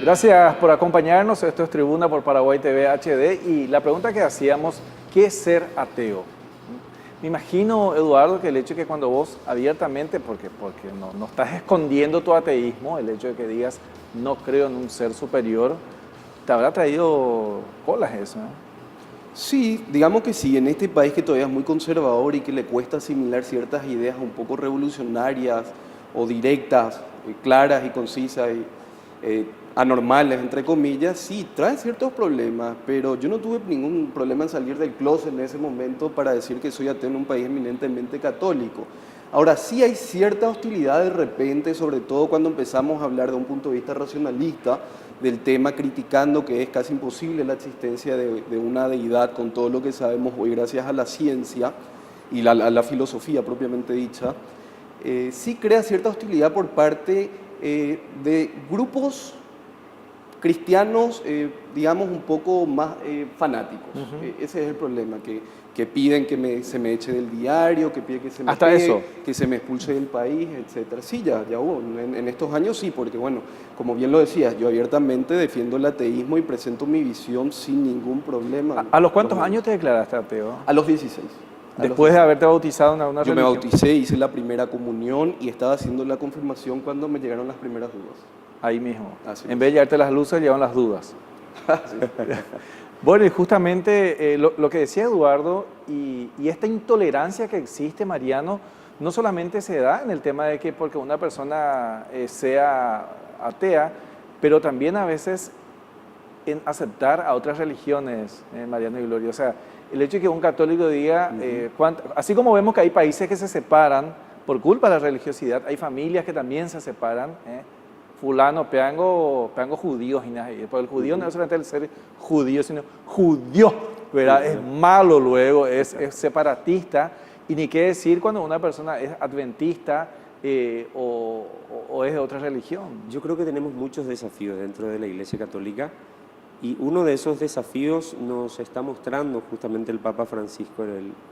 Gracias por acompañarnos. Esto es Tribuna por Paraguay TV HD y la pregunta que hacíamos, ¿qué es ser ateo? Me imagino, Eduardo, que el hecho de que cuando vos abiertamente, porque no estás escondiendo tu ateísmo, el hecho de que digas no creo en un ser superior, te habrá traído colas eso, ¿no? Sí, digamos que sí, en este país que todavía es muy conservador y que le cuesta asimilar ciertas ideas un poco revolucionarias o directas, claras y concisas y anormales, entre comillas, sí, trae ciertos problemas, pero yo no tuve ningún problema en salir del closet en ese momento para decir que soy ateo en un país eminentemente católico. Ahora, sí hay cierta hostilidad de repente, sobre todo cuando empezamos a hablar de un punto de vista racionalista del tema, criticando que es casi imposible la existencia de una deidad con todo lo que sabemos hoy gracias a la ciencia y a la filosofía propiamente dicha. Sí crea cierta hostilidad por parte de grupos cristianos, digamos, un poco más fanáticos. Ese es el problema, que piden que se me eche del diario, que piden que se me Hasta pegue, eso. que se me expulse del país, etc. Sí, ya hubo. En estos años sí, porque bueno, como bien lo decías, yo abiertamente defiendo el ateísmo y presento mi visión sin ningún problema. ¿A los cuántos años te declaraste ateo? A los 16. Después de haberte bautizado en una Yo me religión. bauticé, hice la primera comunión y estaba haciendo la confirmación cuando me llegaron las primeras dudas. Ahí mismo. Así En es. vez de llevarte las luces, llevan las dudas. Sí. Bueno, y justamente lo que decía Eduardo y esta intolerancia que existe, Mariano, no solamente se da en el tema de que porque una persona sea atea, pero también a veces en aceptar a otras religiones, Mariano y Gloria. O sea, el hecho de que un católico diga, así como vemos que hay países que se separan por culpa de la religiosidad, hay familias que también se separan, fulano, peango judíos, porque el judío no es solamente el ser judío, sino judío, ¿verdad? Es malo luego, es separatista, y ni qué decir cuando una persona es adventista o es de otra religión. Yo creo que tenemos muchos desafíos dentro de la Iglesia Católica y uno de esos desafíos nos está mostrando justamente el Papa Francisco,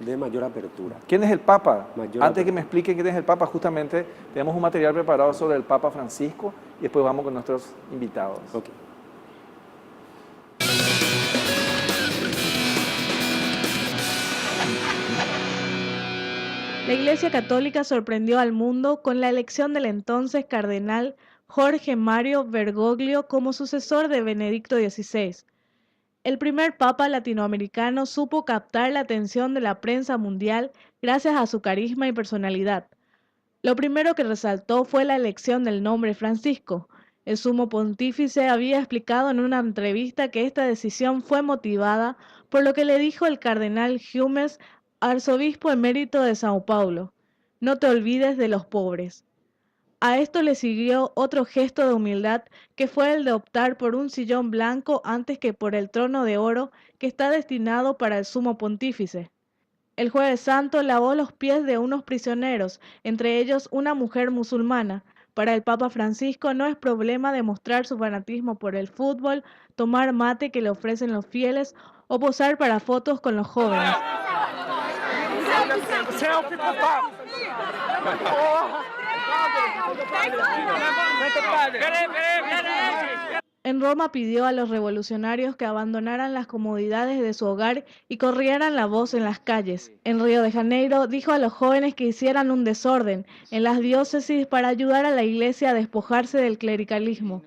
de mayor apertura. ¿Quién es el Papa? Mayor Antes apertura. que me explique quién es el Papa, justamente tenemos un material preparado sobre el Papa Francisco y después vamos con nuestros invitados. Ok. La Iglesia Católica sorprendió al mundo con la elección del entonces cardenal Jorge Mario Bergoglio como sucesor de Benedicto XVI. El primer papa latinoamericano supo captar la atención de la prensa mundial gracias a su carisma y personalidad. Lo primero que resaltó fue la elección del nombre Francisco. El sumo pontífice había explicado en una entrevista que esta decisión fue motivada por lo que le dijo el cardenal Humes, arzobispo emérito de Sao Paulo: no te olvides de los pobres. A esto le siguió otro gesto de humildad, que fue el de optar por un sillón blanco antes que por el trono de oro que está destinado para el sumo pontífice. El Jueves Santo lavó los pies de unos prisioneros, entre ellos una mujer musulmana. Para el Papa Francisco no es problema demostrar su fanatismo por el fútbol, tomar mate que le ofrecen los fieles o posar para fotos con los jóvenes. En Roma pidió a los revolucionarios que abandonaran las comodidades de su hogar y corrieran la voz en las calles. En Río de Janeiro dijo a los jóvenes que hicieran un desorden en las diócesis para ayudar a la iglesia a despojarse del clericalismo.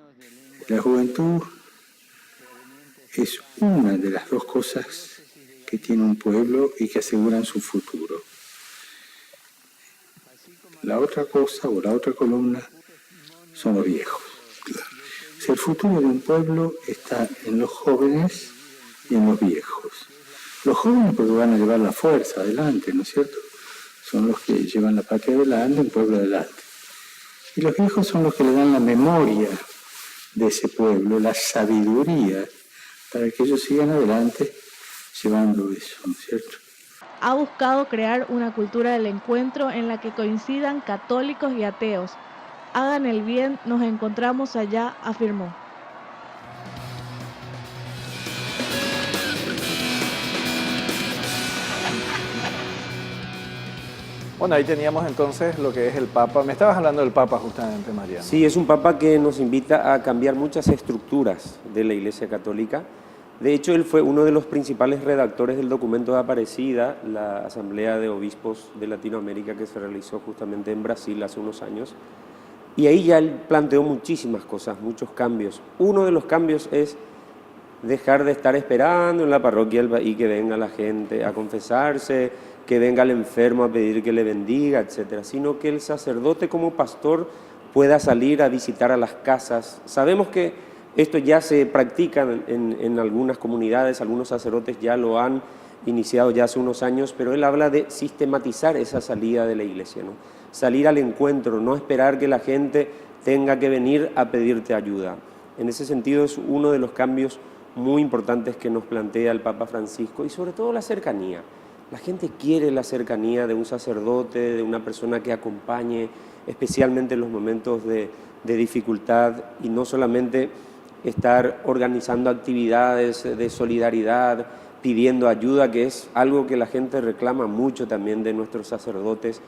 La juventud es una de las dos cosas que tiene un pueblo y que aseguran su futuro. La otra cosa o la otra columna son los viejos. Si el futuro de un pueblo está en los jóvenes y en los viejos. Los jóvenes porque van a llevar la fuerza adelante, ¿no es cierto? Son los que llevan la patria adelante, un pueblo adelante. Y los viejos son los que le dan la memoria de ese pueblo, la sabiduría, para que ellos sigan adelante llevando eso, ¿no es cierto? Ha buscado crear una cultura del encuentro en la que coincidan católicos y ateos. Hagan el bien, nos encontramos allá, afirmó. Bueno, ahí teníamos entonces lo que es el Papa. Me estabas hablando del Papa justamente, Mariano. Sí, es un papa que nos invita a cambiar muchas estructuras de la Iglesia Católica. De hecho, él fue uno de los principales redactores del documento de Aparecida, la Asamblea de Obispos de Latinoamérica que se realizó justamente en Brasil hace unos años. Y ahí ya él planteó muchísimas cosas, muchos cambios. Uno de los cambios es dejar de estar esperando en la parroquia y que venga la gente a confesarse, que venga el enfermo a pedir que le bendiga, etcétera, sino que el sacerdote como pastor pueda salir a visitar a las casas. Sabemos que esto ya se practica en algunas comunidades, algunos sacerdotes ya lo han iniciado ya hace unos años, pero él habla de sistematizar esa salida de la iglesia, ¿no? Salir al encuentro, no esperar que la gente tenga que venir a pedirte ayuda. En ese sentido es uno de los cambios muy importantes que nos plantea el Papa Francisco y sobre todo la cercanía. La gente quiere la cercanía de un sacerdote, de una persona que acompañe, especialmente en los momentos de dificultad y no solamente estar organizando actividades de solidaridad, pidiendo ayuda, que es algo que la gente reclama mucho también de nuestros sacerdotes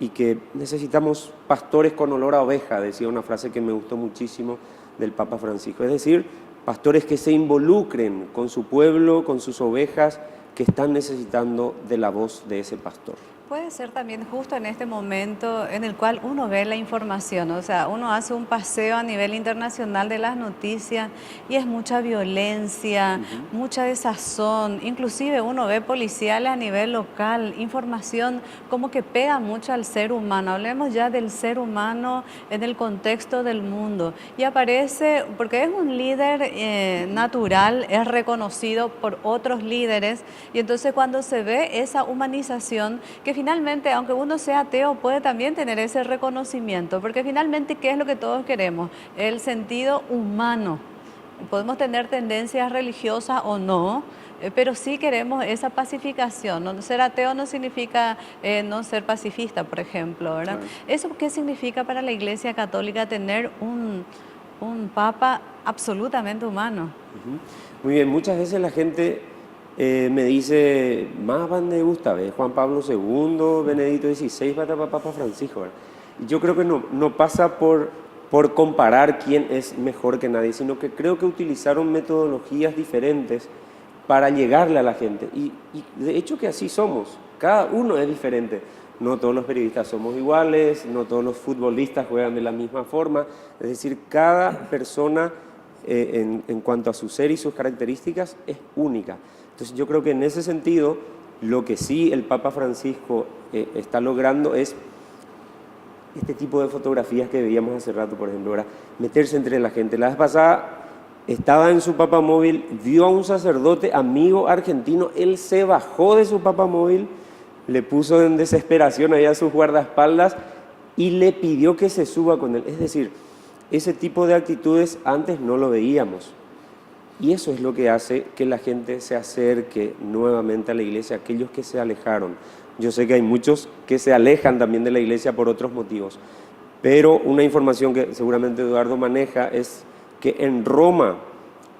y que necesitamos pastores con olor a oveja, decía una frase que me gustó muchísimo del Papa Francisco, es decir, pastores que se involucren con su pueblo, con sus ovejas, que están necesitando de la voz de ese pastor. Puede ser también justo en este momento en el cual uno ve la información, o sea, uno hace un paseo a nivel internacional de las noticias y es mucha violencia, mucha desazón, inclusive uno ve policiales a nivel local, información como que pega mucho al ser humano, hablemos ya del ser humano en el contexto del mundo y aparece, porque es un líder natural, es reconocido por otros líderes y entonces cuando se ve esa humanización que finalmente, aunque uno sea ateo, puede también tener ese reconocimiento, porque finalmente, ¿qué es lo que todos queremos? El sentido humano. Podemos tener tendencias religiosas o no, pero sí queremos esa pacificación. Ser ateo no significa no ser pacifista, por ejemplo, ¿verdad? Claro. ¿Eso qué significa para la Iglesia Católica tener un Papa absolutamente humano? Muy bien, muchas veces la gente me dice, más van de Gustavo, Juan Pablo II, Benedicto XVI, Papa Francisco. ¿Verdad? Y yo creo que no pasa por comparar quién es mejor que nadie, sino que creo que utilizaron metodologías diferentes para llegarle a la gente. Y de hecho que así somos, cada uno es diferente. No todos los periodistas somos iguales, no todos los futbolistas juegan de la misma forma. Es decir, cada persona en cuanto a su ser y sus características es única. Entonces yo creo que en ese sentido lo que sí el Papa Francisco está logrando es este tipo de fotografías que veíamos hace rato, por ejemplo, ¿verdad? Meterse entre la gente. La vez pasada estaba en su papamóvil, vio a un sacerdote amigo argentino, él se bajó de su papamóvil, le puso en desesperación ahí a sus guardaespaldas y le pidió que se suba con él. Es decir, ese tipo de actitudes antes no lo veíamos. Y eso es lo que hace que la gente se acerque nuevamente a la iglesia, aquellos que se alejaron. Yo sé que hay muchos que se alejan también de la iglesia por otros motivos, pero una información que seguramente Eduardo maneja es que en Roma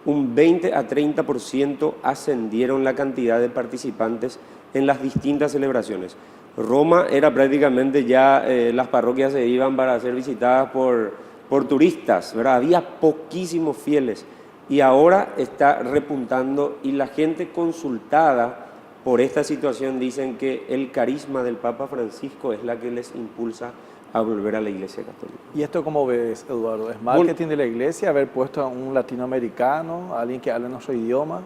un 20 a 30% ascendieron la cantidad de participantes en las distintas celebraciones. Roma era prácticamente ya, las parroquias se iban para ser visitadas por turistas, ¿verdad? Había poquísimos fieles. Y ahora está repuntando y la gente consultada por esta situación dicen que el carisma del Papa Francisco es la que les impulsa a volver a la Iglesia Católica. ¿Y esto cómo ves, Eduardo? ¿Es marketing de la Iglesia haber puesto a un latinoamericano, a alguien que hable nuestro idioma?